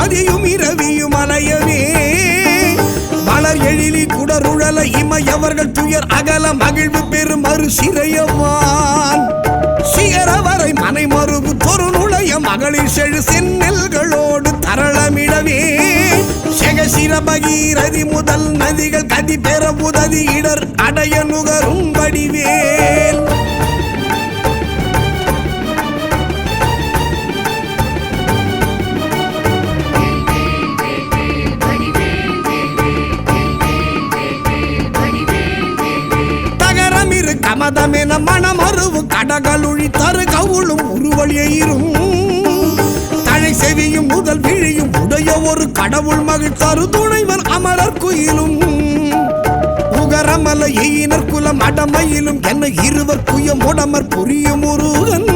மதியும் இரவியும் அலையவே மலர் எழிலி குடருழல இமையவர்கள் துயர் அகல மகிழ்வு பெரும் மறு சிறையவான் சிகரவரை மனை மறுபு தொரு நுழைய மகளிர் செழு செந்நெல்களோடு தரளமிடவே செகசிர பகீரதி முதல் நதிகள் கதி பெற உதவி இடர் அடைய நுகரும் வடிவேல் கமதமென மனமருவு கடகளுழி தரு கவுளும் உருவழியும் தழை செவியும் முதல் விழியும் உடைய ஒரு கடவுள் மகிழ் தரு துணைவன் அமரர் குயிலும் உகரமல எயினர் குலம் அடமையிலும் என்ன இருவர் குயம் உடமர் புரியும் முருகன்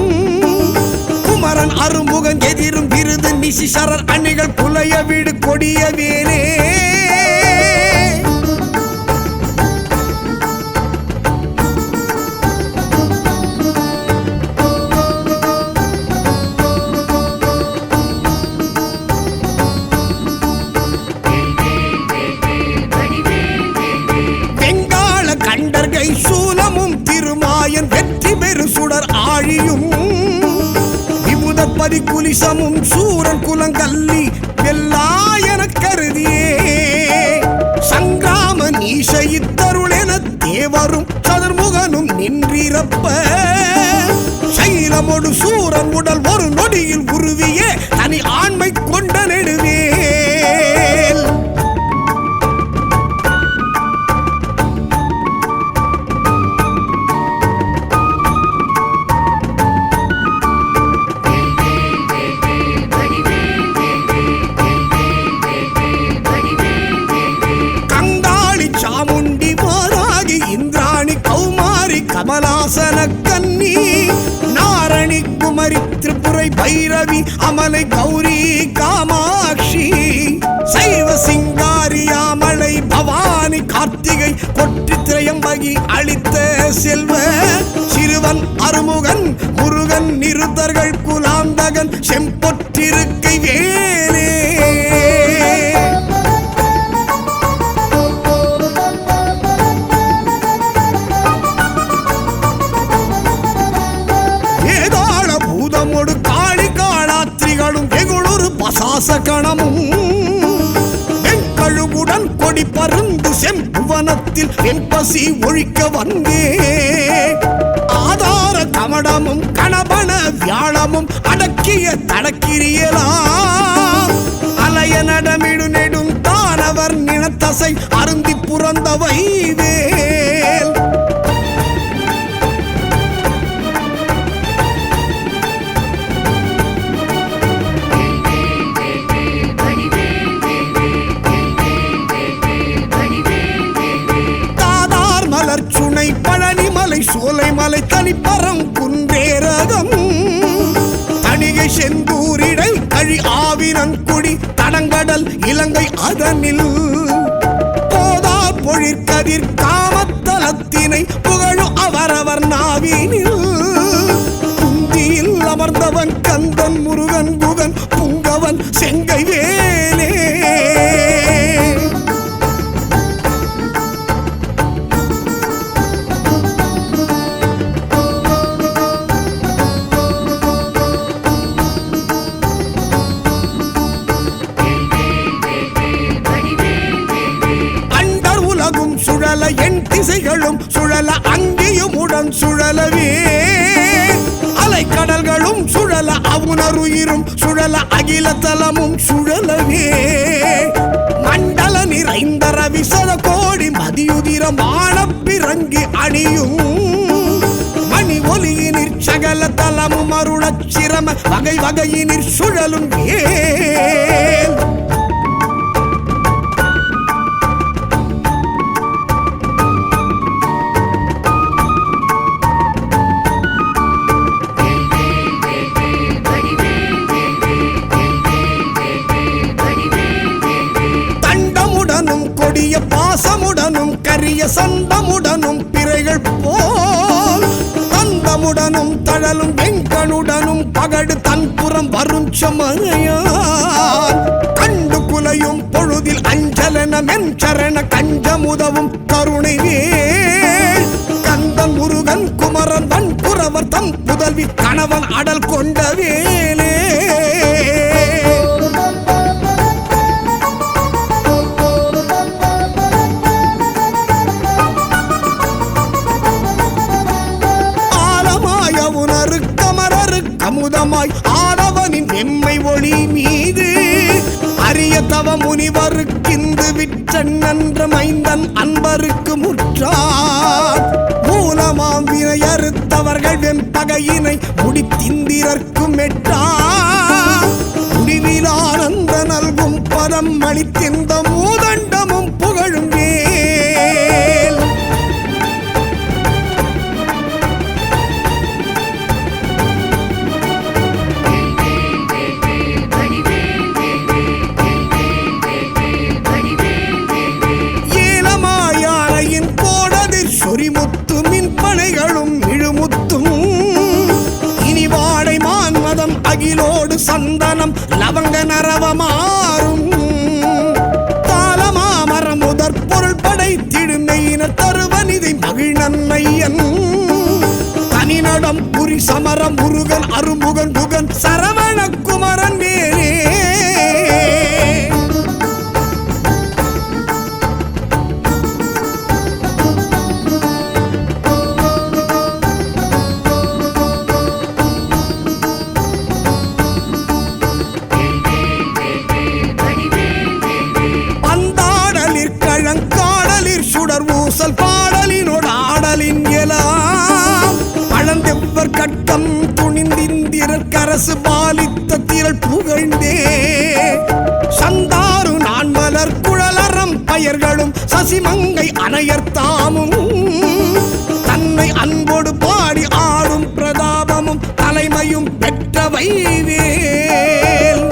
குமரன் அருமுகன் எதிரும் விருது நிசிசரர் அணிகள் புலைய வீடு கொடிய வேலே சூலமும் திருமாயன் வெற்றி பெரு சுடர் ஆழியும் விபுதப்பதி குலிசமும் சூரன் குலங்கல்லி வெல்லாயன கருதியே சங்கிராம நீச இத்தருளென தேவரும் சதுர்முகனும் நின்றிருப்ப சைலமொடு சூரன் உடல் ஒரு நொடியில் உருவிய தனி ஆண்மை கொண்ட நெடுவேல் கமலாசன கன்னி நாரணி குமரி திரிபுரை பைரவி அமலை கௌரி காமாட்சி சைவ சிங்காரியாமலை பவானி கார்த்திகை கொற்றி திரையம்பகி அளித்த செல்வ சிறுவன் அருமுகன் முருகன் நிருத்தர்கள் குலாந்தகன் செம்பொற்றிருக்கை வேலே கணமும் வெண்கழுகுடன் கொடி பருந்து செம்புவனத்தில் வெண்பசி ஒழிக்க வந்தே ஆதார கமடமும் கணபன வியாழமும் அடக்கிய தடக்கிரியலாம் அலைய நடமிடு நெடும் தானவர் நினத்தசை அருந்தி புறந்தவை வேல் பழனிமலை சோலைமலை தனிப்பரம் குன்றேரகம் தணிகை செந்தூரிடை கழி ஆவினன்குடி தடங்கடல் இலங்கை அதனில் போதார் பொழிற்கதிர் காமத்தலத்தினை புகழும் அவரவர் நாவினில் குந்தியில் அமர்ந்தவன் கந்தன் முருகன் குகன் புங்கவன் செங்கை வேலே சுழல என் திசைகளும் சுழல அங்கேயும் உடன் சுழலவே அலைக்கடல்களும் சுழல அவுணருயிரும் சுழல அகில தலமும் சுழலவே மண்டல நிறைந்த ரவிசத கோடி மதியுதிரமான பிறங்கி அணியும் மணி ஒலியினிற் சகல தலமும் அருளச் சிரம வகை வகையினிற் சுழலும் வேல் பாசமுடனும் கரிய சந்தமுடனும் பிறைகள் போல் தந்தமுடனும் தழலும் வெங்கனுடனும் பகடு தன்புறம் வரும் சமனையான் தொலையும் பொழுதில் அஞ்சலன மென்சரண கஞ்சமுதவும் கருணை வேல் கந்தன் முருகன் குமரன் வன்புறவர் தம் புதல்வி கணவன் அடல் கொண்ட வேலே அமுதமாய் ஆடவனின் எம்மை ஒளி மீது அரிய தவ முனிவருக்கிந்து விற்றன் நன்ற மைந்தன் அன்பருக்கு முற்றார் மூலமாம் வினை அறுத்தவர்கள் வெம்பகையினை முடித்திந்திரர்க்கும் எட்டா முடிவில் ஆனந்த நல்கும் பதம் அளித்திந்த மூதண்டமும் புகழும் வேல் சொரிமுத்து மின்பனைகளும் இழுமுத்தும் இனி வாடை மான்மதம் அகிலோடு சந்தனம் லவங்க நரவமாறும் தாளமாமரம் முதற் பொருள் படைத்திடுமையினர் தருவனிதை மகிழ்நன்மையன் தனிநடம் புரி சமரம் முருகன் அருமுகன் புகன் சரவண குமரன் வேலே ஊசல் பாடலினோடு ஆடலின் எலாம் பழந்தெவ்வர் கட்டம் துணிந்திந்திரர் கரசு பாலித்த திரள் புகழ்ந்தே சந்தாரு நான் மலர் குழலறம் பயர்களும் சசிமங்கை அணையர்த்தாமும் தன்னை அன்போடு பாடி ஆடும் பிரதாபமும் தலைமையும் பெற்றவை வேல்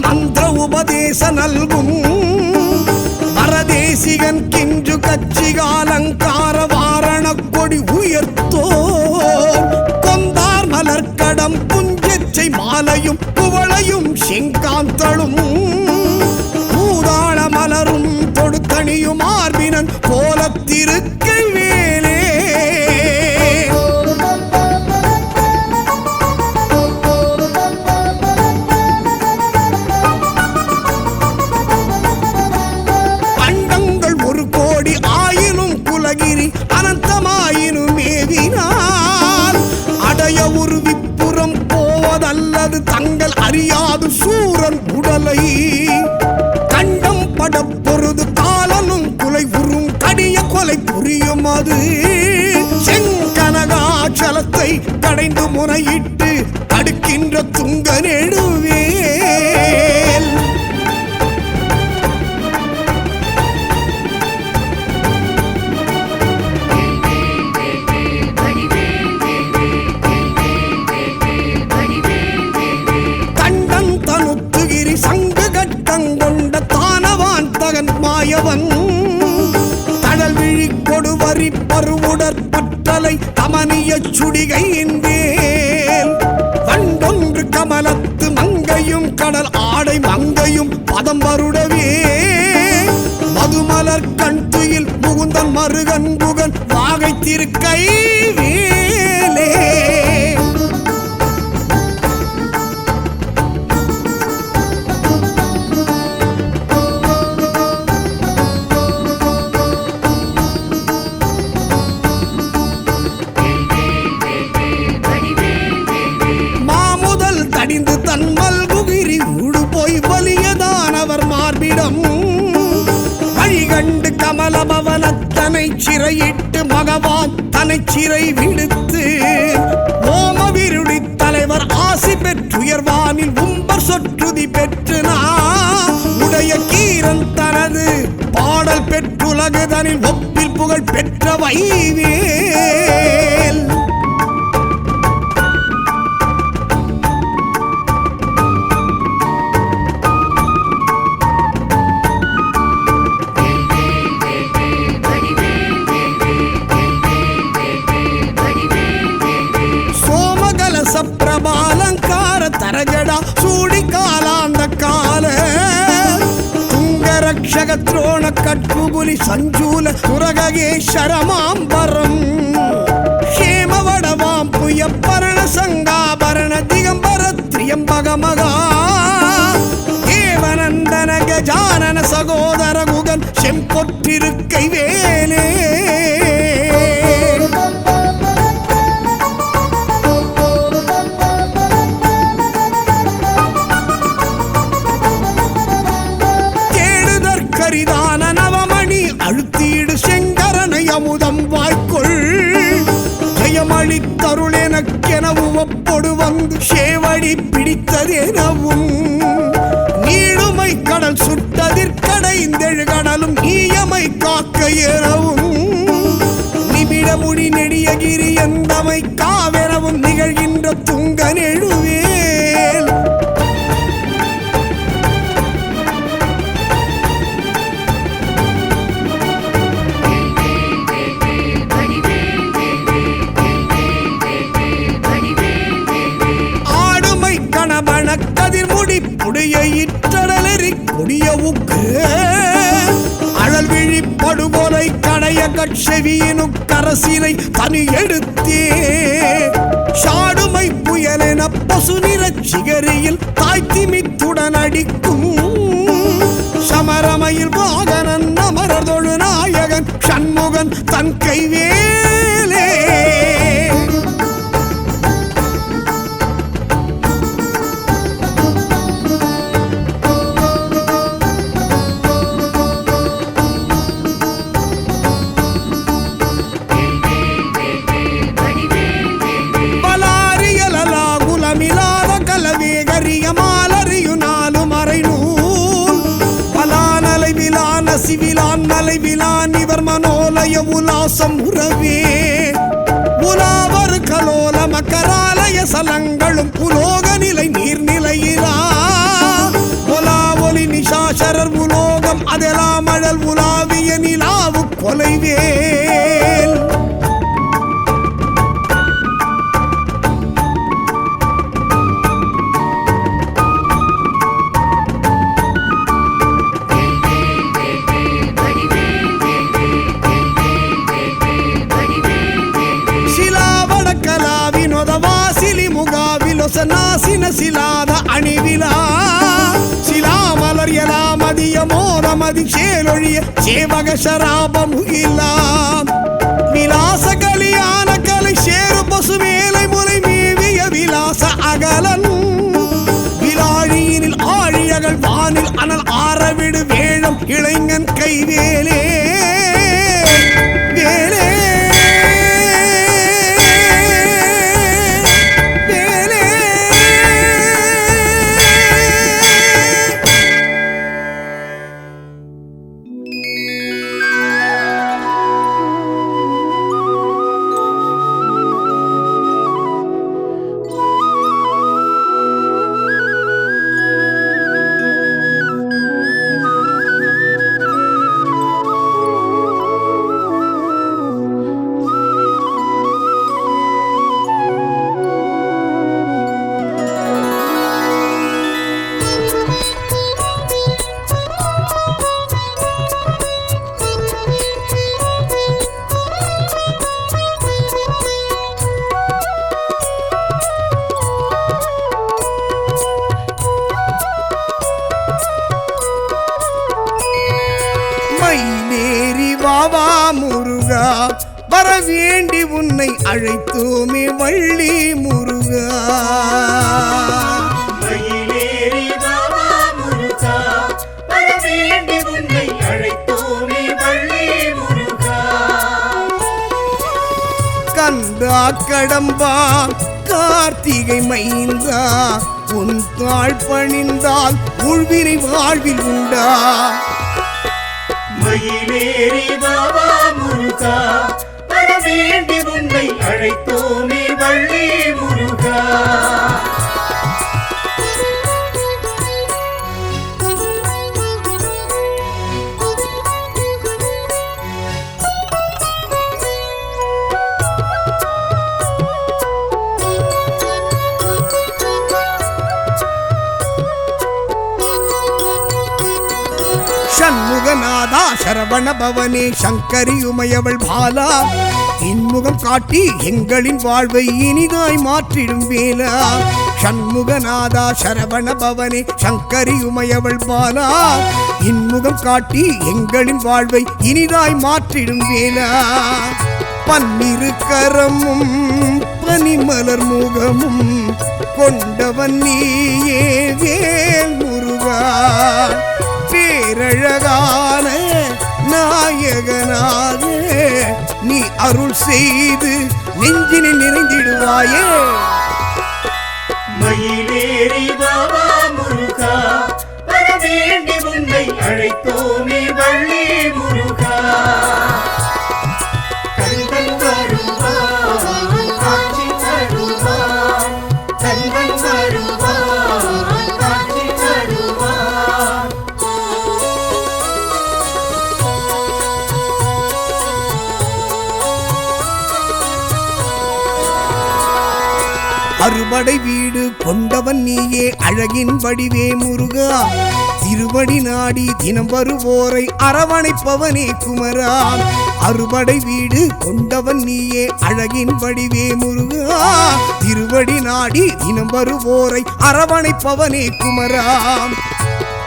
மந்திர உபதேச நல்கும் வரதேசிகன் கிஞ்சு கச்சிகாலங்கார வாரண கொடி உயர்த்தோ கொந்தார் மலர்கடம் புஞ்செச்சை மாலையும் குவளையும் செங்காந்தளும் பூதாள மலரும் தொடுத்தணியும் ஆர்பினன் கோலத்திருக்கை வேலே அனந்தமாயினும் மேவினால் அடைய ஒரு விப்புறம் போவதல்லது தங்கள் அறியாது சூரன் உடலை கண்டம் பட பொருது காலனும் குலை உறும் கடிய கொலை புரியும் அது செங்கனகாச்சலத்தை கடைந்து முறையிட்டு தடுக்கின்ற துங்க நெடுவேல் மாயவன் கடல் விழி கொடுவரி பருவுடற் பட்டலை கமனிய சுடிகையின் வேல் வண்டொன்று கமலத்து மங்கையும் கடல் ஆடை மங்கையும் பதம் வருடவே மதுமலர் கண் துயில் முகுந்தன் மருகன் புகன் வாகை திருக்கை வேலே வழிகண்டு கமலபவனத்தனை சிறையிட்டு மகவான் தனை சிறை விடுத்து ஓமவிருடி தலைவர் ஆசி பெற்றுயர்வானில் உம்பர் சொற்றுதி பெற்று உடைய கீரன் தனது பாடல் பெற்றுலகுதனில் ஒப்பில் புகழ் பெற்ற வைவேல் சூடா சூடி காலாந்த கால துங்கரக்ஷக துரோண கட்புபுலி சஞ்சூல துரகேஸ்வரமாம்பரம் க்ஷேமவடவாம் புயப்பரண சங்காபரண திகம்பர திரியம்பகமகா தேவநந்தன கஜானன சகோதர குகன் செம்பொற்றிருக்கை வேலே தேடுதற்கரிதான நவமணி அழுத்தீடு செங்கரனை அமுதம் வாய்க்குள் ஜெயமளித்தருள் எனக்கெனவும் ஒப்பொடு வந்து சேவடி பிடித்ததெனவும் நீடுமை கடல் சுட்டதிற்கடைந்தெழு கடலும் நீயமை காக்க எனவும் நிமிட முடி நெடியகிரி எந்தமை காவெனவும் நிகழ்கின்ற துங்க நெழுவேல் ஆடுமை கணபண கதிர்முடி புடைய இற்றடலெறி கொடிய உக்கு அழல் விழிப்படுகொலை கடைய கட்செவியினு கரசினை தனி எடுத்தே சாடுமை புயலென பசு நிறச் சிகரியில் தாய்த்திமித்துடன் அடிக்கும் சமரமையில் வாகனன் அமரதொழு நாயகன் சண்முகன் தன் கைவேலே சிவிலான் மலை விலான் இவர் மனோலய உலாசம் உறவே உலாவர் கலோல மக்கராலய சலங்களும் உலோக நிலை நீர்நிலையிலா உலா ஒலி நிஷாசரர் உலோகம் அதெல்லாம் அழல் உலாவிய நிலாவு கொலைவேல் நாசின சிலாத அணிவிலா சிலாமலர் எலாமதிய மோரமதி சேலொழிய சேவக சராபமுகிலாம் விலாச கலியான கலை சேரு பசு மேலை முலை மேவிய விலாச அகலன் விலாழியினில் ஆழியகள் வானில் அனல் ஆரவிடு வேழம் இளைஞன் கைவேலே வேலே முருகா வரவேண்டி உன்னை அழைத்தோமே வள்ளி முருகா மயிலேறி வாவா முருகா வரவேண்டி உன்னை அழைத்தோமே வள்ளி முருகா கந்தா கடம்பா கார்த்திகை மைந்தா உன் தாழ் பணிந்தால் உள்வினை வாழ்வில் உண்டா மயிலேறி வாவா முருகா வரவேண்டி உன்னை அழைத்தோமே வள்ளி முருகா சண்முகநாதா சரவண பவனே சங்கரி உமையவள் பாலா இன்முகம் காட்டி எங்களின் வாழ்வை இனிதாய் மாற்றிடும் வேலா சண்முகநாதா சரவண பவனே சங்கரி உமையவள் பாலா இன்முகம் காட்டி எங்களின் வாழ்வை இனிதாய் மாற்றிடும் வேலா பன்னிரு கரமும் பனிமலர் முகமும் கொண்டவன் நீயே வேல் முருகா பேரழகான நாயகனாக நீ அருள் செய்து நெஞ்சினில் நிறைந்திடுவாயே மயிலேறி பாபா முருகா வரவேண்டி உன்னை அழைத்தோமே வள்ளி முருகா கந்தன் வருவான் காட்சி தருவான் கந்தன் வருவான் காட்சி தருவான் அறுபடை வீடு கொண்டவன் நீயே அழகின் வடிவே முருகா திருவடி நாடி தினம் வருவோரை அரவணைப்பவனே குமரா அறுபடை வீடு கொண்டவன் நீயே அழகின் வடிவே முருகா திருவடி நாடி தினம் வருவோரை அரவணைப்பவனே குமரா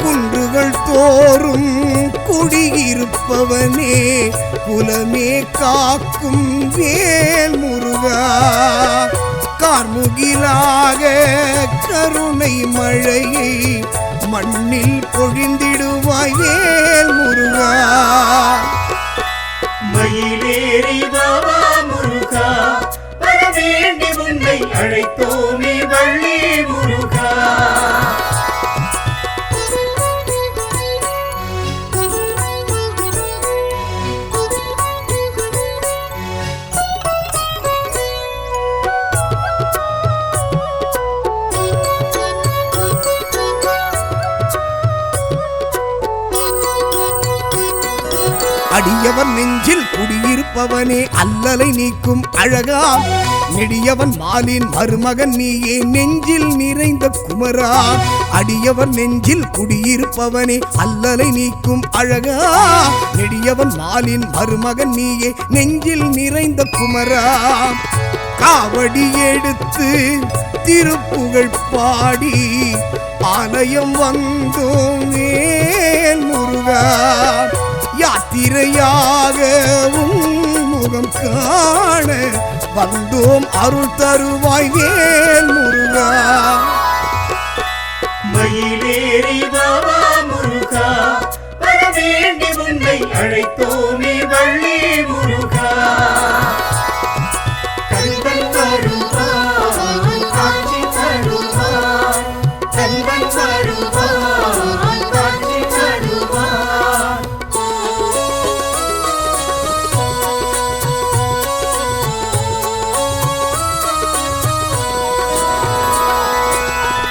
குன்றுகள் தோறும் குடியிருப்பவனே குலமே காக்கும் வேல் முருகா கார்முகிலாக கருணை மழையை மண்ணில் பொழிந்திடுவாய் வேல் முருகா மயிலேறி பாபா முருகா வரவேண்டி உன்னை அழைத்தோமே வள்ளி முருகா அடியவன் நெஞ்சில் குடியிருப்பவனே அல்லலை நீக்கும் அழகா நெடியவன் மாலின் மருமகன் நீயே நெஞ்சில் நிறைந்த குமரா அடியவன் நெஞ்சில் குடியிருப்பவனே அல்லலை நீக்கும் அழகா நெடியவன் மாலின் மருமகன் நீயே நெஞ்சில் நிறைந்த குமரா காவடி எடுத்து திருப்புகழ் பாடி ஆலயம் வந்தோம் வேல் முருகா யாத்திரையாக முகம் காண வந்தோம் அருள் தருவாய் வேல் முருகா மயிலேறி பாபா முருகா வரவேண்டி உன்னை அழைத்தோமே வள்ளி முருகா கந்தன் வருவான் காட்சி தருவான் கந்தன் வருவான் காட்சி தருவான்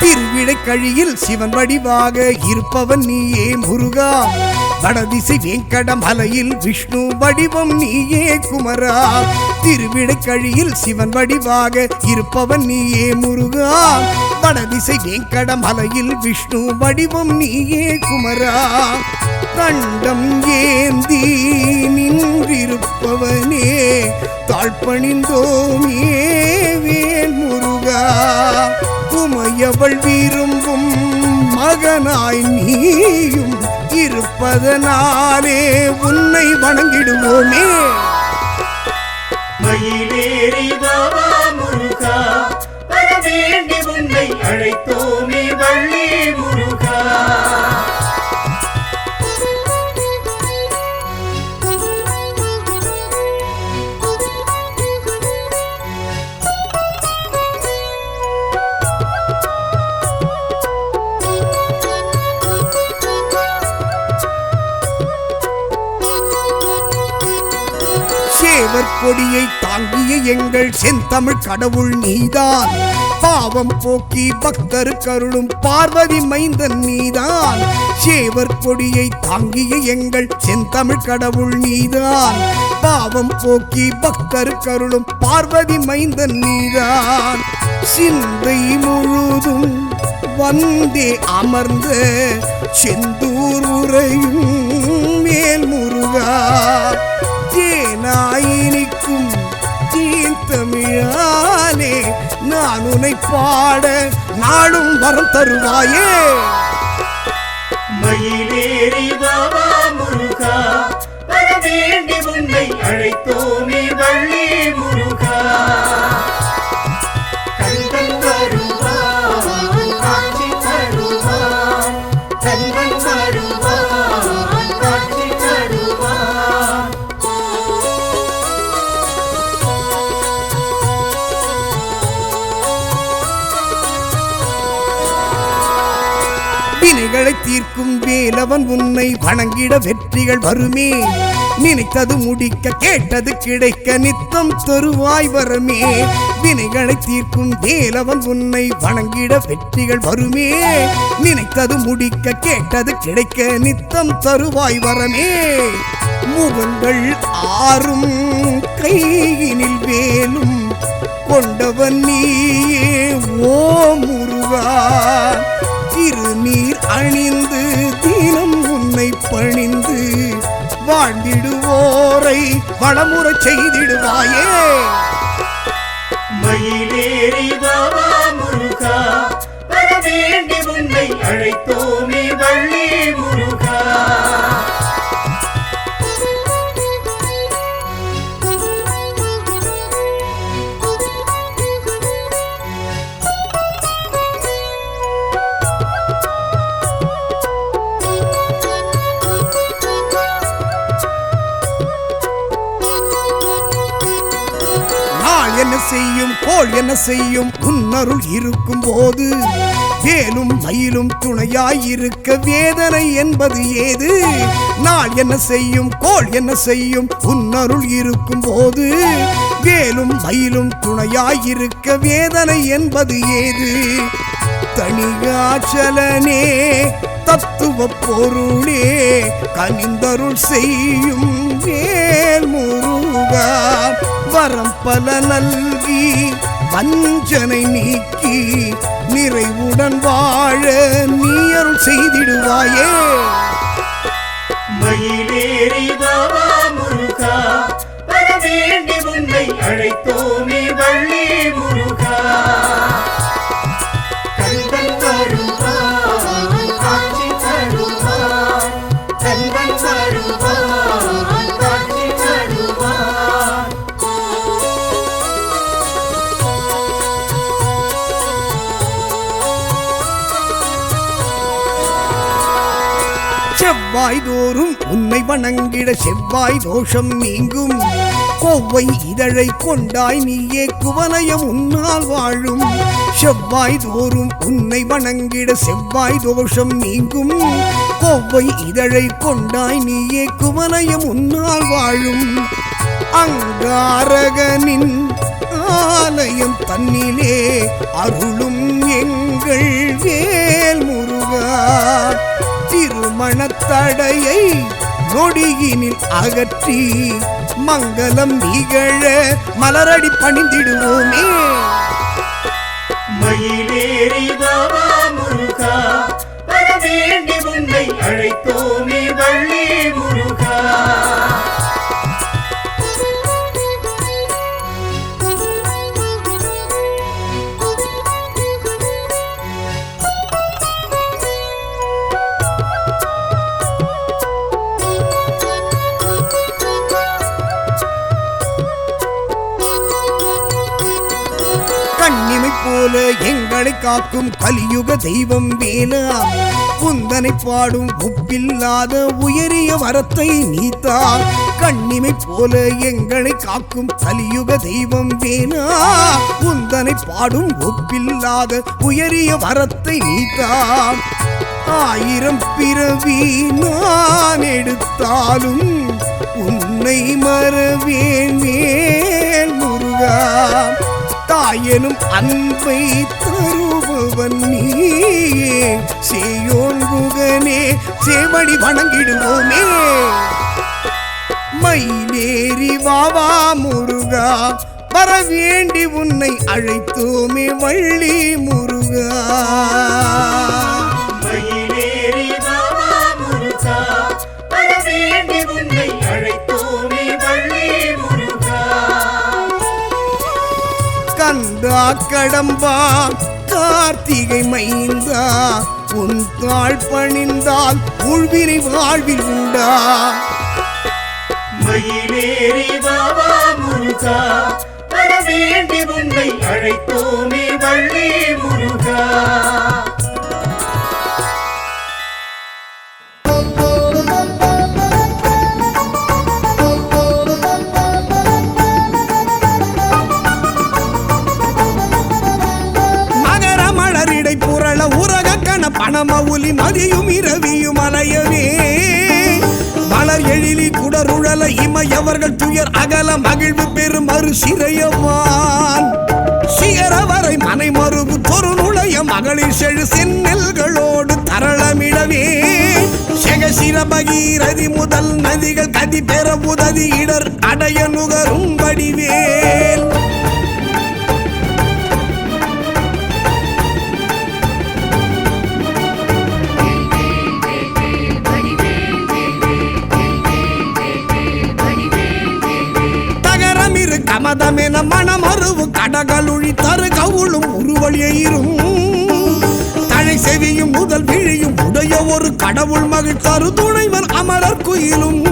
திருவிடை கழியில் சிவன் வடிவாக இருப்பவன் நீயே முருகா வடதிசை வேங்கட மலையில் விஷ்ணு வடிவம் நீயே குமரா திருவிடை கழியில் சிவன் வடிவாக இருப்பவன் நீயே முருகா வடதிசை வேங்கட மலையில் விஷ்ணு வடிவம் நீயே குமரா கண்டம் ஏந்தி நின்றிருப்பவனே தாழ்பணிந்தோமே வேல் முருகா உமையவள் விரும்பும் மகனாய் நீயும் இருப்பதனாலே உன்னை வணங்கிடுவோமே மயிலேறி பாபா முருகா வரவேண்டி உன்னை அழைத்தோமே வள்ளி முருகா சேவர் கொடியை தாங்கிய எங்கள் செந்தமிழ் கடவுள் நீதான் பாவம் போக்கி பக்தர் கருளும் பார்வதி மைந்தன் நீதான் சேவர் கொடியை தாங்கிய எங்கள் செந்தமிழ் கடவுள் நீதான் பாவம் போக்கி பக்தர் கருளும் பார்வதி மைந்தன் நீதான் சிந்தை முழுதும் வந்தே அமர்ந்த செந்தூர் உரையும் மேல் முருகா தேனாயினிக்கும் தீர்த்தமிழாலே நான் உன்னை பாட நாளும் வரம் தருவாயே. மயிலேறி வாவா முருகா வரவேண்டி உன்னை அழைத்தோமே வள்ளி முருகா. கந்தன் வருவான் காட்சி தருவான், கந்தன் வருவான் காட்சி தருவான். வினைகளை தீர்க்கும் வேலவன் உன்னை வணங்கிட வெற்றிகள் வருமே. நினைத்தது முடிக்க கேட்டது கிடைக்க நித்தம் தருவாய் வரமே. வினைகளை தீர்க்கும் வேலவன் உன்னை வணங்கிட வெற்றிகள் வருமே. நினைத்தது முடிக்க கேட்டது கிடைக்க நித்தம் தருவாய் வரமே. முகங்கள் ஆறும் கையினில் வேலும் கொண்டவன் நீயே ஓ முருகா. திருநீர் அணிந்து தினம் உன்னை பணிந்து வாழ்ந்திடுவோரை வளமுறை செய்திடுவாயே. மயிலேறி வாவா முருகா வரவேண்டி உன்னை அழைத்தோமே வள்ளி முருகா. என்ன செய்யும் கோள் என்ன செய்யும் உன்னருள் இருக்கும் போது. வேலும் மயிலும் துணையாயிருக்க வேதனை என்பது ஏது. நாள் என்ன செய்யும் கோள் என்ன செய்யும் உன்னருள் இருக்கும் போது. வேலும் மயிலும் துணையாயிருக்க வேதனை என்பது ஏது. தனியாச்சலனே தத்துவ பொருளே கனிந்தருள் செய்யும் வேல் முருகா. வரம் பல நல்கி வஞ்சனை நீக்கி நிறைவுடன் வாழ நீ அருள் செய்திடுவாயே. மயிலேறி வாவா முருகா வரவேண்டி உன்னை அழைத்தோமே வள்ளி முருகா. கந்தன் வருவான் காட்சி தருவான், கந்தன் வருவான் காட்சி தருவான். செவ்வாய் தோறும் உன்னை வணங்கிட செவ்வாய் தோஷம் நீங்கும். கோவை இதழை கொண்டாய் நீயே குவலயம் உன்னால் வாழும். செவ்வாய் தோறும் உன்னை வணங்கிட செவ்வாய் தோஷம் நீங்கும். கோவை இதழை கொண்டாய் நீயே குவலயம் உன்னால் வாழும். அங்காரகனின் ஆலயம் தன்னிலே அருளும் எங்கள் வேல் முருகா. திருமணத்தடையை நொடியினில் அகற்றி மங்களம் நிகழ மலரடி பணிந்திடுவோமே. மயிலேறி வாவா முருகா வரவேண்டி உன்னை அழைத்தோமே வள்ளி முருகா. கண்ணிமை போல எங்களை காக்கும் கலியுக தெய்வம் வேலா. குந்தனை பாடும் உப்பில்லாத உயரிய வரத்தை நீத்தா. கண்ணிமை போல எங்களை காக்கும் கலியுக தெய்வம் வேலா. குந்தனை பாடும் உப்பில்லாத உயரிய வரத்தை நீத்தா. ஆயிரம் பிறவி நான் எடுத்தாலும் உன்னை மறவேன் வேல் முருகா. தாயனும் அன்பை தருபவன் நீயே சேயோன் குகனே சேவடி வணங்கிடுவோமே. மயிலேறி வாவா முருகா வர வேண்டி உன்னை அழைத்தோமே வள்ளி முருகா. மயிலேறி பாபா முருகா வர வேண்டி உன்னை அழைத்தோமே வள்ளி முருகா. கந்தா கடம்பா கார்த்திகை மைந்தா உன் தாழ் பணிந்தால் உள்வினை வாழ்வில் உண்டா. மயிலேறி பாபா முருகா வர வேண்டி உன்னை அழைத்தோமே வள்ளி முருகா. பணமவுலி மதியும் இரவியும் அலையவே மலர் எழிலி குடருழல இமையவர்கள் துயர் அகல மகிழ்வு பெரும் மறு சிறையவான் சிகரவரை மனை மறுபு தொரு நுழைய மகளிர் செழு செந்நெல்களோடு தரளமிடவே செகசிர பகீரதி முதல் நதிகள் கதி பெற உதவி இடர் அடைய நுகரும் வடிவேல். கமதமென மனமருவு கடகலுழி தரு கவுளும் உருவழியும் தழை செவியும் முதல் விழியும் உடைய ஒரு கடவுள் மகிழ் தரு துணைவன் அமரர் குயிலும்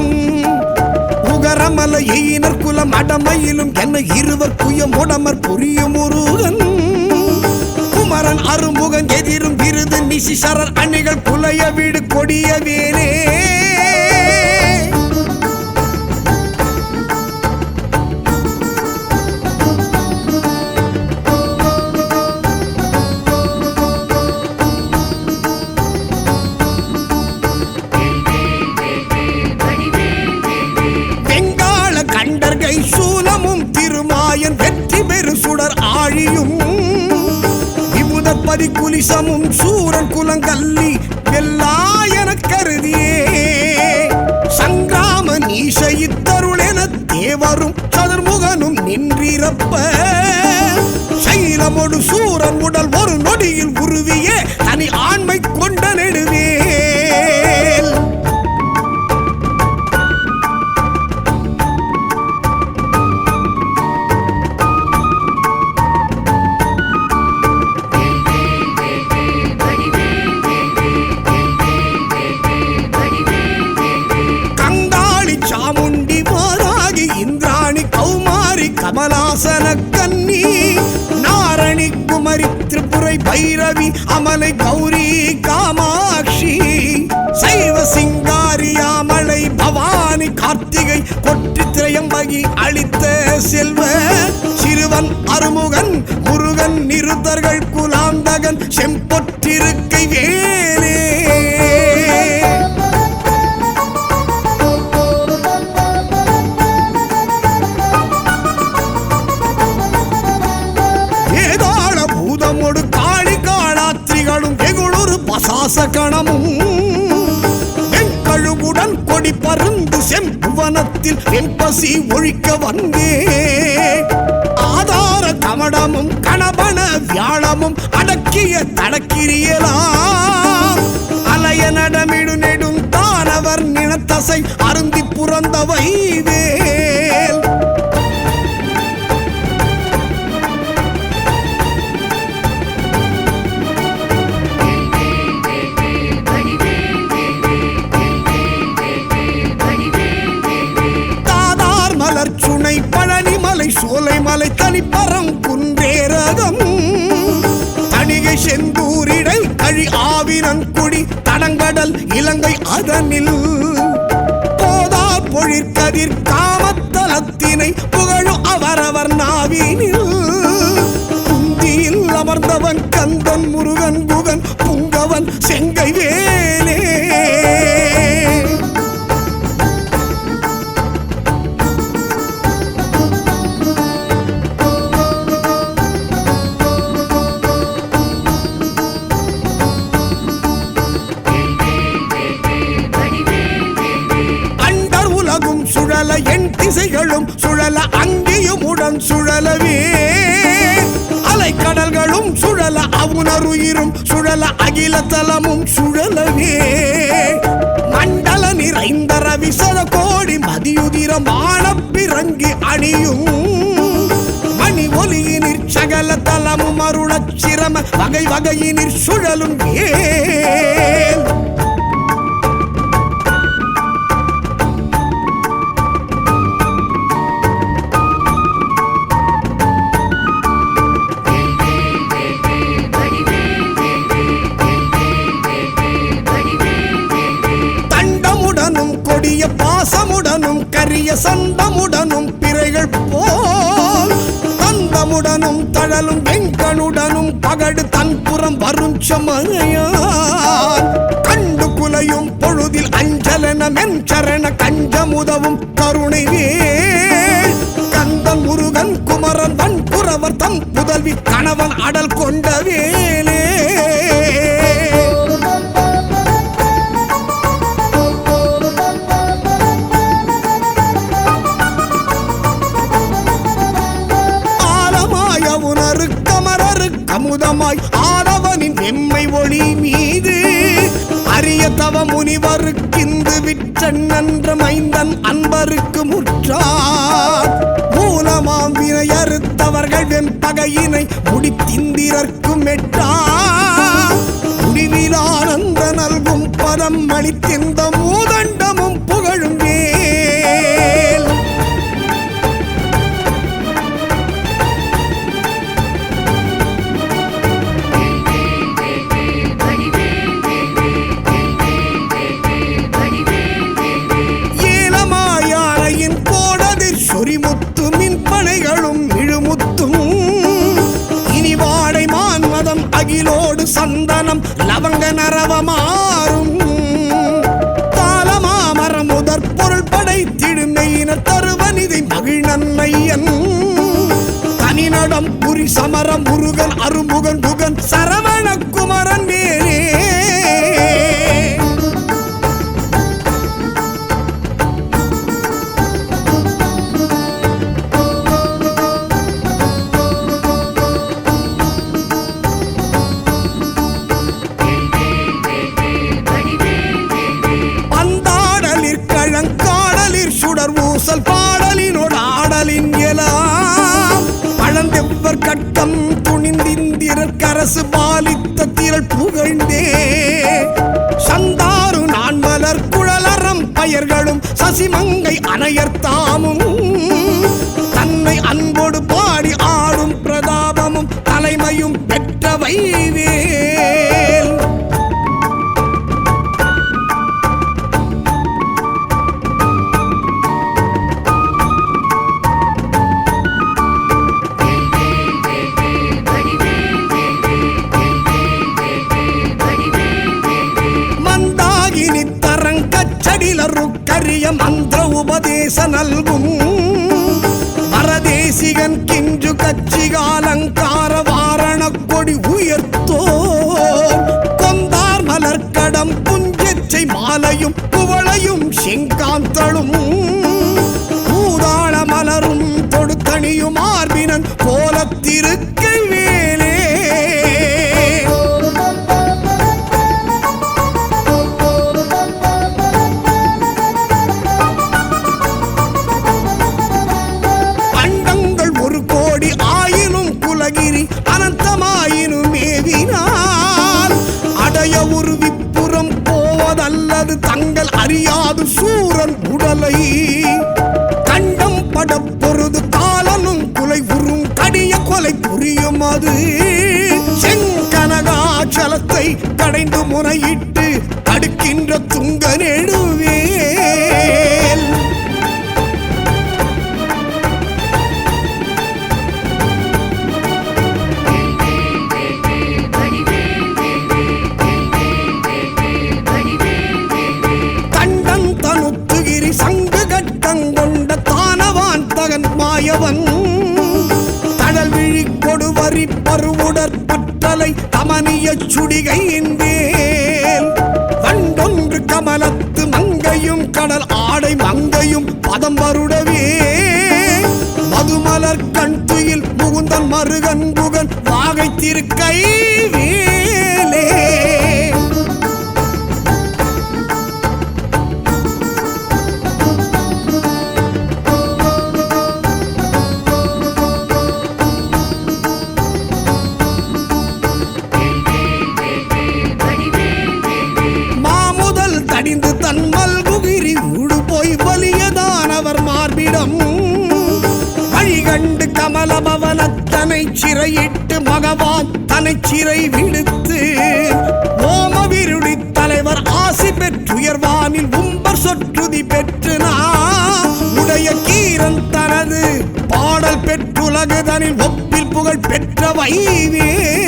உகரமல எயினர் குலம் அடமையிலும் என்ன இருவர் குயம் உடமர் புரியும் முருகன் குமரன் அருமுகன் எதிரும் விருது நிசிசரர் அணிகள் குலைய வீடு கொடிய வேனே. சூலமும் திருமாயன் வெற்றி பெரு சுடர் ஆழியும் விமுதர் பரிகுலிசமும் சூரன் குலங்கல்லி வெல்லாயன கருதியே சங்கிராம நீசைத்தருள் என தேவரும் சதுர்முகனும் நின்றிருப்ப சைலமொடு சூரன் உடல் ஒரு நொடியில் உருவியே தனி ஆண்மை கொண்ட நெடுவேல். கமலாசன கன்னி நாரணி குமரி திரிபுரை பைரவி அமலை கௌரி காமாட்சி சைவ சிங்காரியாமலை பவானி கார்த்திகை கொற்றி திரையம்பகி அளித்த செல்வ சிறுவன் அருமுகன் முருகன் நிருத்தர்கள் குலாந்தகன் செம்பொற்றிருக்கை வேலே. பசாசகணமும் வெண்கழுவுடன் கொடி பருந்து செம்புவனத்தில் வெண்பசி ஒழிக்க வந்தே ஆதார கமடமும் கணபன வியாழமும் அடக்கிய தடக்கிரியலாம் அலைய நடமிடு நெடும் தானவர் நினத்தசை அருந்தி புறந்தவை வேல். சுனை பழனிமலை சோலைமலை தனிப்பரம் குன்றேரகம் தணிகை செந்தூரிடை கழி ஆவினன்குடி தடங்கடல் இலங்கை அதனில் போதா பொழிற்கதிர் காமத்தலத்தினை புகழும் அவரவர் நாவினில் குந்தியில் அமர்ந்தவன் கந்தன் முருகன் குகன் புங்கவன் செங்கை வேலே. என் திசைகளும் சுழல அங்கேயும் உடன் சுழலவே அலைக்கடல்களும் சுழல அவுணருயிரும் சுழல அகில தலமும் சுழலவே மண்டல நிறைந்த ரவிசத கோடி மதியுதிரம் ஆனப்பிறங்கி அணியும் மணி ஒலியினிற் சகல தலமும் அருளச் சிரம வகை வகையினிற் சுழலும் ஏன் கொடிய பாசமுடனும் கரிய சந்தமுடனும் பிறைகள் போல் தந்தமுடனும் தழலும் வெங்கனுடனும் பகடு தன்புறம் வரும் சமனையான் கண்டு குலையும் பொழுதில் அஞ்சலன மென்சரண கஞ்சமுதவும் கருணை வேல் கந்தன் முருகன் குமரன் வன்புறவர் தம் புதல்வி கணவன் அடல் கொண்ட வேலே அமுதமாய் ஆடவனின் எம்மை ஒளி மீது அரிய தவ முனிவருக்கிந்து விற்றன் நன்ற மைந்தன் அன்பருக்கு முற்றார் மூலமாம் வினை அறுத்தவர்கள் வெம்பகையினை முடித்திந்திரர்க்கும் எட்டார் முடிவில் ஆனந்த நல்கும் பதம் அளித்திந்த மூதண்டமும் புகழும் வேல் சொரிமுத்து மின்பனைகளும் இழுமுத்தும் இனி வாடை மான்மதம் அகிலோடு சந்தனம் லவங்க நரவமாறும் தாளமாமரம் முதற் பொருள் படைத்திடுமையினர் தருவனிதை மகிழ்நன்மையன் தனிநடம் புரி சமரம் முருகன் அருமுகன் புகன் சரவண குமரன் வேலே சுடர் ஊசல் பாடலினோடு ஆடலின் எலாம் பழந்தெவ்வர் கட்டம் துணிந்திந்திரர் கரசு பாலித்த திரள் புகழ்ந்தே சந்தாரு நான் மலர் குழலறம் பயர்களும் சசிமங்கை அணையர்த்தாமும் தன்னை அன்போடு பாடி ஆடும் பிரதாபமும் தலைமையும் பெற்றவை வேல் கரிய மந்திர உபதேச நல்கும் பரதேசிகன் கிஞ்சு கச்சிகாலங்கார வாரண கொடி உயர்த்தோ கொந்தார் மலர்கடம் புஞ்செச்சை மாலையும் குவளையும் செங்காந்தளும் பூதாள மலரும் தொடுத்தணியும் ஆர்பினன் கோலத்திருக்கை வேலே அனந்தமாயினும் மேவினால் அடைய ஒரு விப்புறம் போவதல்லது தங்கள் அறியாது சூரன் உடலை கண்டம் பட பொருது காலனும் குலை உறும் கடிய கொலை புரியும் அது செங்கனகாச்சலத்தை கடைந்து முறையிட்டு தடுக்கின்ற துங்க நெடுவேல் தடல் விழி கொடுவரி பருவுடற் பற்றலை கமனிய சுடிகையின் வேல் வண்டொன்று கமலத்து மங்கையும் கடல் ஆடை மங்கையும் பதம் வருடவே மதுமலர் கண் துயில் முகுந்தன் மருகன் புகன் வாகை திருக்கை வேலே மாமுதல் தடிந்து தன் மல்குகிரி ஊடு போய் வலியதானவர் மார்பிடம் கண்டு கமல பவனத்தனை சிறையிட்டு மகவான் தனை சிறை விடுத்து ஓமவிருடி தலைவர் ஆசி பெற்றுயர்வானில் உம்பர் சொற்றுதி பெற்று உடைய கீரன் தனது பாடல் பெற்றுலகுதனில் ஒப்பில் புகழ் பெற்ற வைவேல்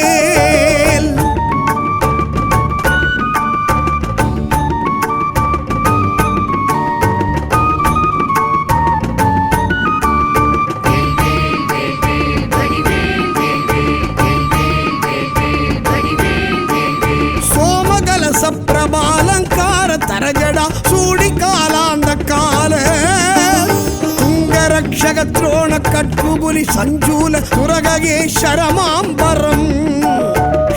பிரபாலங்கார தரஜடா சூடி காலாந்த கால துங்கரக்ஷக துரோண கட்புபுலி சஞ்சூல துரகேஸ்வரமாம்பரம்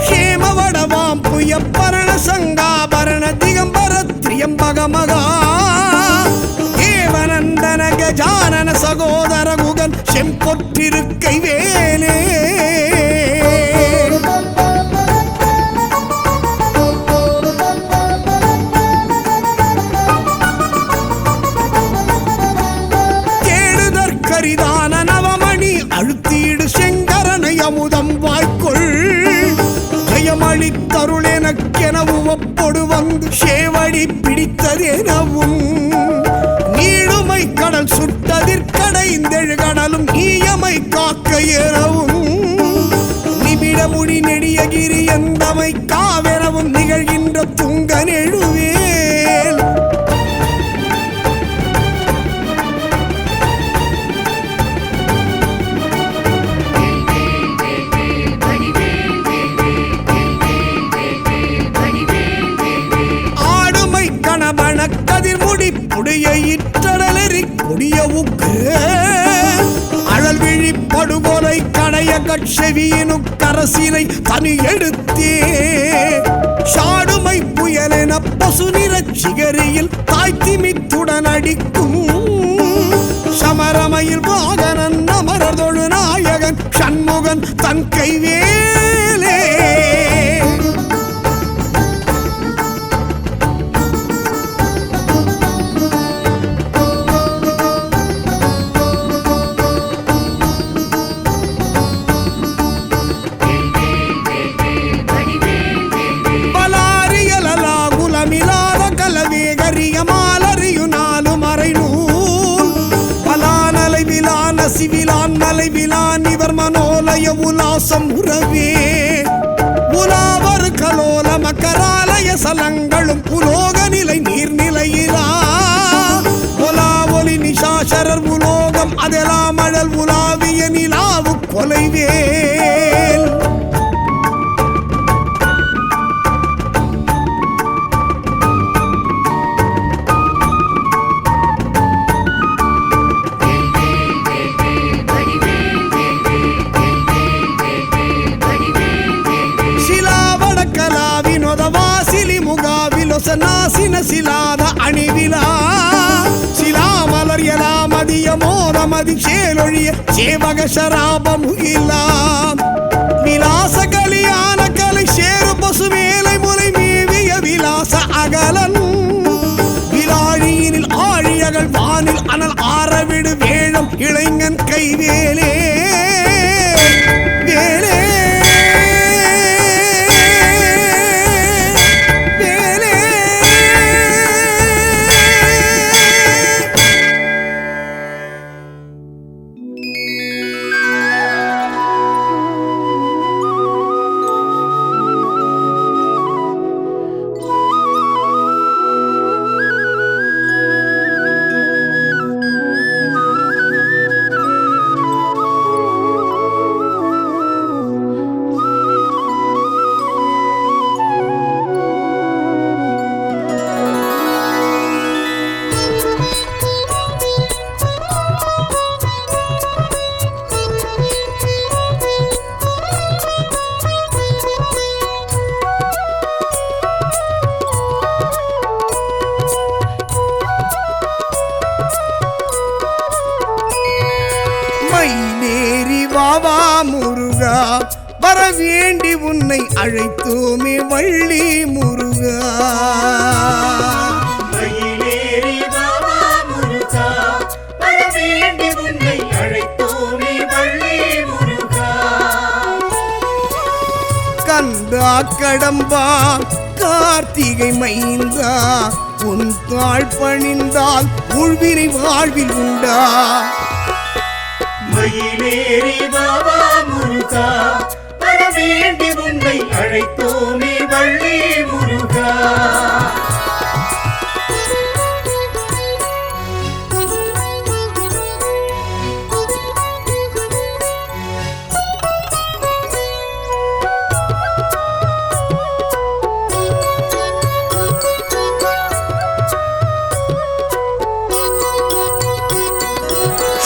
ஹேமவடவாம் புய பரண சங்காபரண திகம்பர திரியம்பகமகா தேவநந்தன கஜானன சகோதர குகன் செம்பொற்றிருக்கை வேலே கரிதான நவமணி அழுத்தீடு செங்கரனை அமுதம் வாய்க்குள் ஜெயமளித்தருள் எனக்கெனவும் ஒப்பொடு வந்து சேவடி பிடித்ததெனவும் நீடுமை கடல் சுட்டதிற்கடைந்தெழு கடலும் நீயமை காக்க எனவும் நிமிட முடி நெடியகிரி எந்தமை காவெனவும் நிகழ்கின்ற துங்க நெழுவேல் கதிர்முடி புடைய இற்றடலெறி கொடிய உக்கு அழல் விழி படுகொலை கடைய கட்செவியினு கரசினை தனி எடுத்தே சாடுமை புயலென பசு நிறச் சிகரியில் தாய்த்திமித்துடன் அடிக்கும் சமரமையில் வாகனன் அமரதொழு நாயகன் சண்முகன் தன் கைவேலே சிவிலான் மலை விலான் இவர் மனோலய உலாசம் உறவே உலாவர் கலோல மக்கராலய சலங்களும் உலோக நிலை நீர்நிலையிலா உலா ஒலி நிஷாசரர் உலோகம் அதெல்லாம் அழல் உலாவிய நிலாவு கொலைவேல் நாசின சிலாத அணிவிலா சிலாமலர் எலாமதிய மோதமதி சேலொழிய சேவக சராபமுகிலாம் விலாச கலியான கலை சேரு பசு மேலை முறை மேவிய விலாச அகலன் விலாழியினில் ஆழியகள் வானில் அனல் ஆரவிடு வேழம் இளைஞன் கைவேலே வேலே வேண்டி உன்னை அழைத்தோமே வள்ளி முருகா. மயிலேறி வாவா முருகா, வர வேண்டி உன்னை அழைத்தோமே வள்ளி முருகா. கந்தா கடம்பா கார்த்திகை மைந்தா, உன் தாழ் பணிந்தால் உள்வினை வாழ்வில் உண்டா. மயிலேறி வாவா முருகா, வர வேண்டி உன்னை அழைத்தோமே வள்ளி முருகா.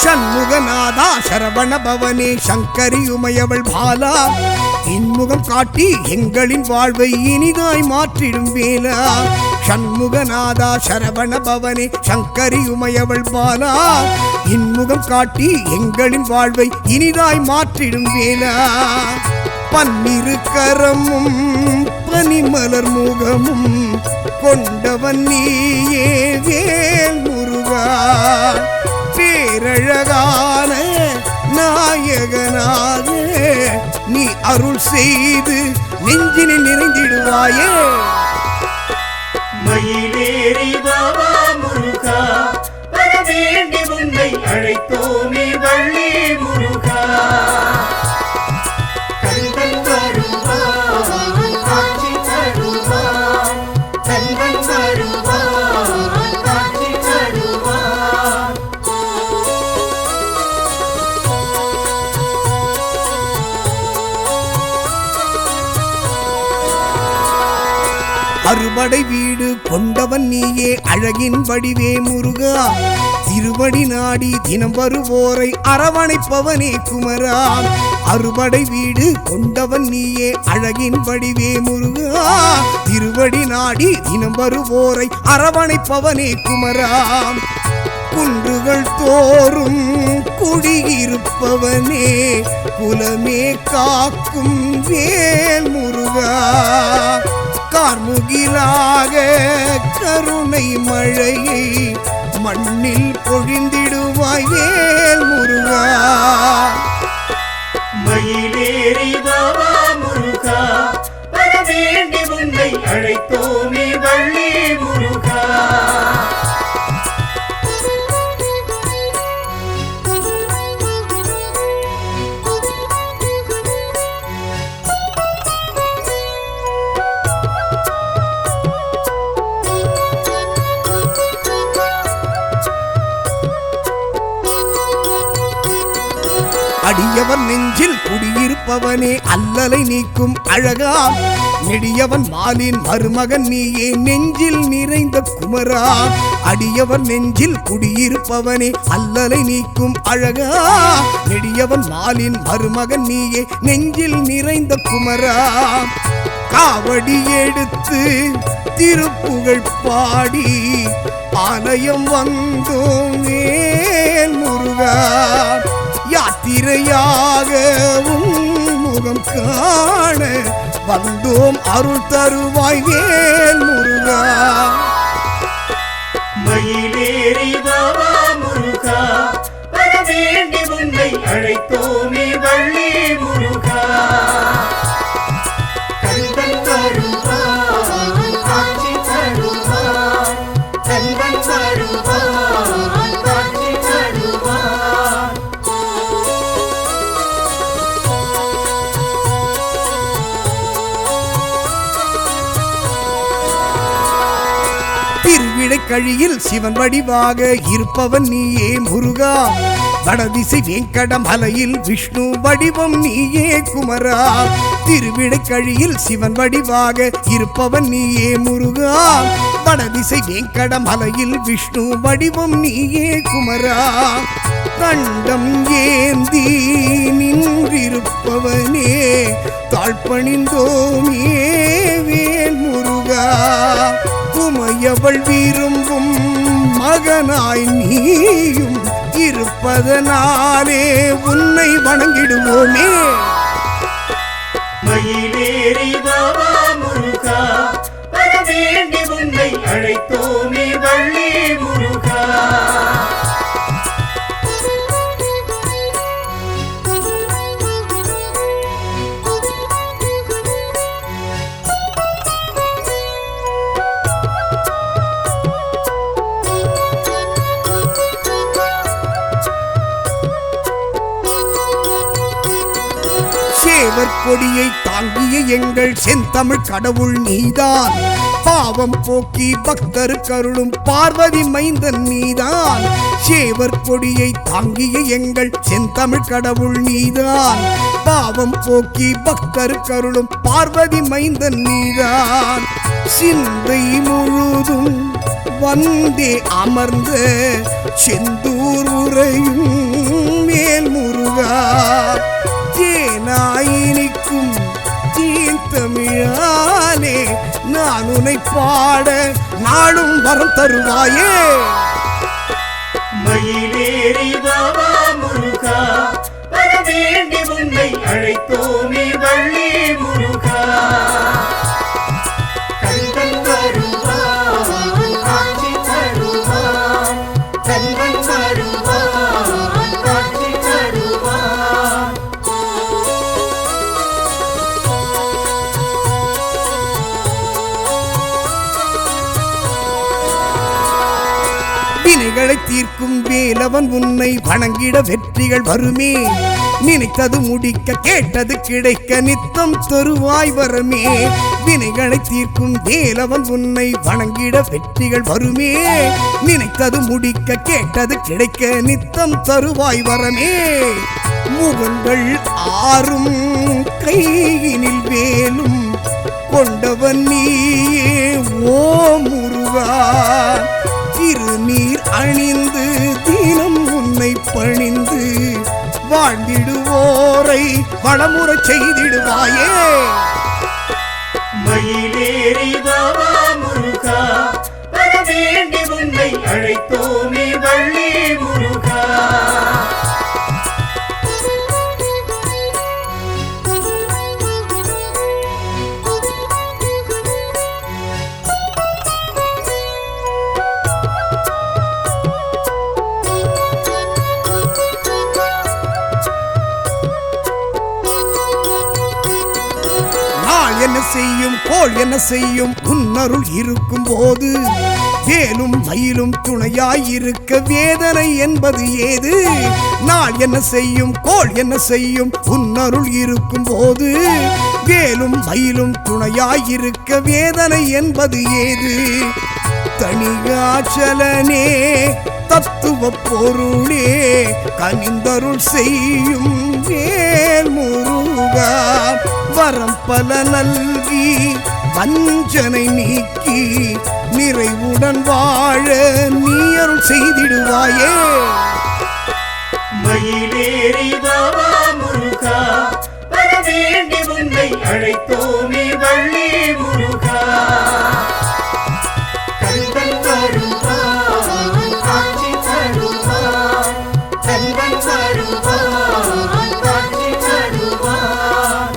சண்முகநாதா சரவண பவனே சங்கரி உமையவள் பாலா, இன்முகம் காட்டி எங்களின் வாழ்வை இனிதாய் மாற்றிடும் வேலா. சண்முகநாதா சரவண பவனே சங்கரி உமையவள் பாலா, இன்முகம் காட்டி எங்களின் வாழ்வை இனிதாய் மாற்றிடும் வேலா. பன்னிரு கரமும் பனிமலர் முகமும் கொண்டவன் நீயே வேல் முருகா. பேரழகான நாயகனாக நீ அருள் செய்து நெஞ்சினில் நிறைந்திடுவாயே. மயிலேறி வாவா முருகா, வர வேண்டி உன்னை அழைத்தோமே வள்ளி முருகா. கந்தன் வருவான் காட்சி தருவான், கந்தன் வருவான் காட்சி தருவான். அறுபடை வீடு கொண்டவன் நீயே அழகின் வடிவே முருகா. திருவடி நாடி தினம் வருவோரை அரவணைப்பவனே குமரா. அறுபடை வீடு கொண்டவன் நீயே அழகின் வடிவே முருகா. திருவடி நாடி தினம் வருவோரை அரவணைப்பவனே குமரா. குன்றுகள் தோறும் குடியிருப்பவனே குலமே காக்கும் வேல் முருகா. கார்முகிலாக கருணை மழையை மண்ணில் பொழிந்திடுவாய் வேல் முருகா. மயிலேறி வாவா முருகா, வர வேண்டி உன்னை அழைத்தோமே வள்ளி முருகா. அடியவன் நெஞ்சில் குடியிருப்பவனே அல்லலை நீக்கும் அழகா. நெடியவன் மாலின் மருமகன் நீயே நெஞ்சில் நிறைந்த குமரா. அடியவன் நெஞ்சில் குடியிருப்பவனே அல்லலை நீக்கும் அழகா. நெடியவன் மாலின் மருமகன் நீயே நெஞ்சில் நிறைந்த குமரா. காவடி எடுத்து திருப்புகழ் பாடி ஆலயம் வந்தோம் வேல் முருகா. யாத்திரையாக முகம் காண வந்தோம் அருள் தருவாய் வேல் முருகா. மயிலேறி வாவா முருகா, வர வேண்டி உன்னை அழைத்தோமே வள்ளி முருகா. கந்தன் வருவான் காட்சி தருவான், கந்தன் வருவான் காட்சி தருவான். திருவிடைக்கழியில் சிவன் வடிவாக இருப்பவன் நீயே முருகா. வடதிசை வேங்கடமலையில் விஷ்ணு வடிவம் நீயே குமரா. திருவிடைக்கழியில் சிவன் வடிவாக இருப்பவன் நீயே முருகா. வடதிசை வேங்கடமலையில் விஷ்ணு வடிவம் நீயே குமரா. கண்டம் ஏந்தி நின்றிருப்பவனே தாழ்பணிந்தோமே வேல் முருகா. உமையவள் விரும்பும் மகனாய் நீயும் இருப்பதனாலே உன்னை வணங்கிடுவோமே. மயிலேறி பாபா முருகா வரவேண்டி உன்னை அழைத்தோமே வள்ளி முருகா. சேவர் கொடியை தாங்கிய எங்கள் செந்தமிழ் கடவுள் நீதான், பாவம் போக்கி பக்தர் கருளும் பார்வதி மைந்தன் நீதான். சேவர் கொடியை தாங்கிய எங்கள் செந்தமிழ் கடவுள் நீதான், பாவம் போக்கி பக்தர் கருளும் பார்வதி மைந்தன் நீதான். சிந்தை முழுதும் வந்தே அமர்ந்த செந்தூர் உரையும் மேல் முருகா, தேனாயினிக்கும் தீர்த்தமிழாலே நான் உன்னை பாட நாளும் வரம் தருவாயே. மயிலேறி பாபா முருகா வரவேண்டி உன்னை அழைத்தோமே வள்ளி முருகா. கந்தன் வருவான் காட்சி தருவான், கந்தன் வருவான் காட்சி தருவான். வினைகளை தீர்க்கும் வேலவன் உன்னை வணங்கிட வெற்றிகள் வருமே, நினைத்தது முடிக்க கேட்டது கிடைக்க நித்தம் தருவாய் வரமே. வினைகளை தீர்க்கும் வேலவன் உன்னை வணங்கிட வெற்றிகள் வருமே, நினைத்தது முடிக்க கேட்டது கிடைக்க நித்தம் தருவாய் வரமே. முகங்கள் ஆறும் கையினில் வேலும் கொண்டவன் நீயே ஓ முருகா, திருநீர் அணிந்து தினம் உன்னை பணிந்து வாழ்ந்திடுவோரை வளமுறை செய்திடுவாயே. மயிலேறி பாபா முருகா வரவேண்டி உன்னை அழைத்தோமே வள்ளி முருகா. என்ன செய்யும் கோள் என்ன செய்யும் உன்னருள் இருக்கும் போது, வேலும் மயிலும் துணையாயிருக்க வேதனை என்பது ஏது. நாள் என்ன செய்யும் கோள் என்ன செய்யும் உன்னருள் இருக்கும் போது, வேலும் மயிலும் துணையாயிருக்க வேதனை என்பது ஏது. தனிகாச்சலனே தத்துவ பொருளே கனிந்தருள் செய்யும் வேல் முருகா, வரம் பல நல்கி வஞ்சனை நீக்கி நிறைவுடன் வாழ நீ அருள் செய்திடுவாயே. மயிலேறி பாபா முருகா வரவேண்டி உன்னை அழைத்தோமே வள்ளி முருகா. கந்தன் வருவான் காட்சி தருவான், கந்தன் வருவான் காட்சி தருவான்.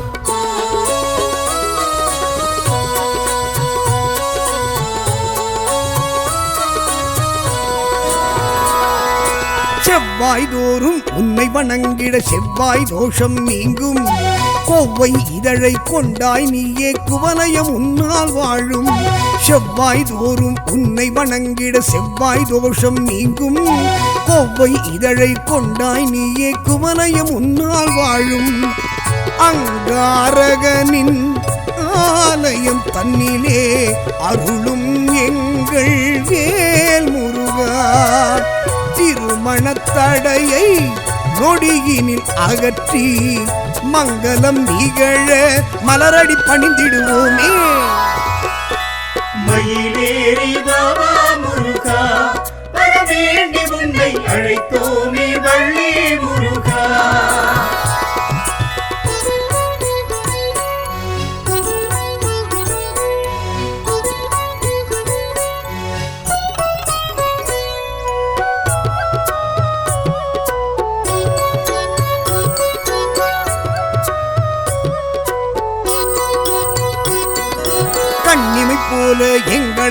செவ்வாய் தோறும் உன்னை வணங்கிட செவ்வாய் தோஷம் நீங்கும், கோவை இதழை கொண்டாய் நீயே குவலயம் உன்னால் வாழும். செவ்வாய் தோறும் உன்னை வணங்கிட செவ்வாய் தோஷம் நீங்கும், கோவை இதழை கொண்டாய் நீயே குவலயம் உன்னால் வாழும். அங்காரகனின் ஆலயம் தன்னிலே அருளும் எங்கள் வேல் முருகா, திருமணத்தடையை நொடியினில் அகற்றி மங்களம் நிகழ மலரடி பணிந்திடுவோமே. மயிலேறி பாபா முருகா வரவேண்டி உன்னை அழைத்தோமே வள்ளி முருகா.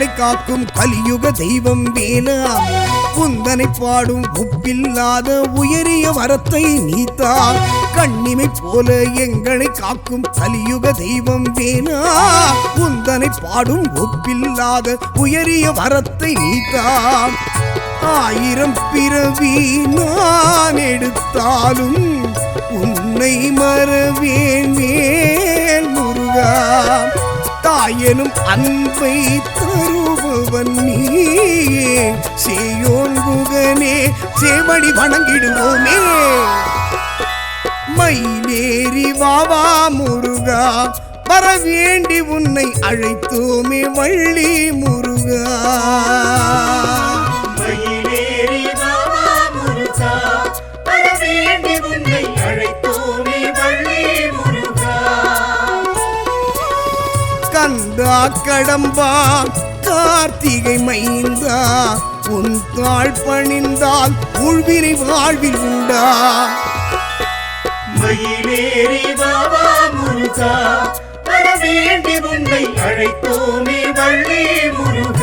எங்களை காக்கும் கலியுக தெய்வம் வேலா குந்தனை பாடும் ஒப்பில்லாத உயரிய வரத்தை நீத்தா கண்ணிமை போல எங்களை காக்கும் கலியுக தெய்வம் வேலா குந்தனை பாடும் ஒப்பில்லாத உயரிய வரத்தை நீத்தா ஆயிரம் பிறவி நான் எடுத்தாலும் உன்னை மறவேன் வேல் முருகா தாயனும் அன்பை தருபவன் நீயே சேயோன் குகனே சேவடி வணங்கிடுவோமே மயிலேறி வாவா முருகா வர வேண்டி உன்னை அழைத்தோமே வள்ளி முருகா மயிலேறி வாவா முருகா வர வேண்டி உன்னை அழைத்தோமே வள்ளி முருகா கந்தா கடம்பா கார்த்திகை மைந்தா உன் தாழ் பணிந்தால் உள்வினை வாழ்வில் உண்டா மயிலேறி வாவா முருகா வர வேண்டி உன்னை அழைத்தோமே வள்ளி முருகா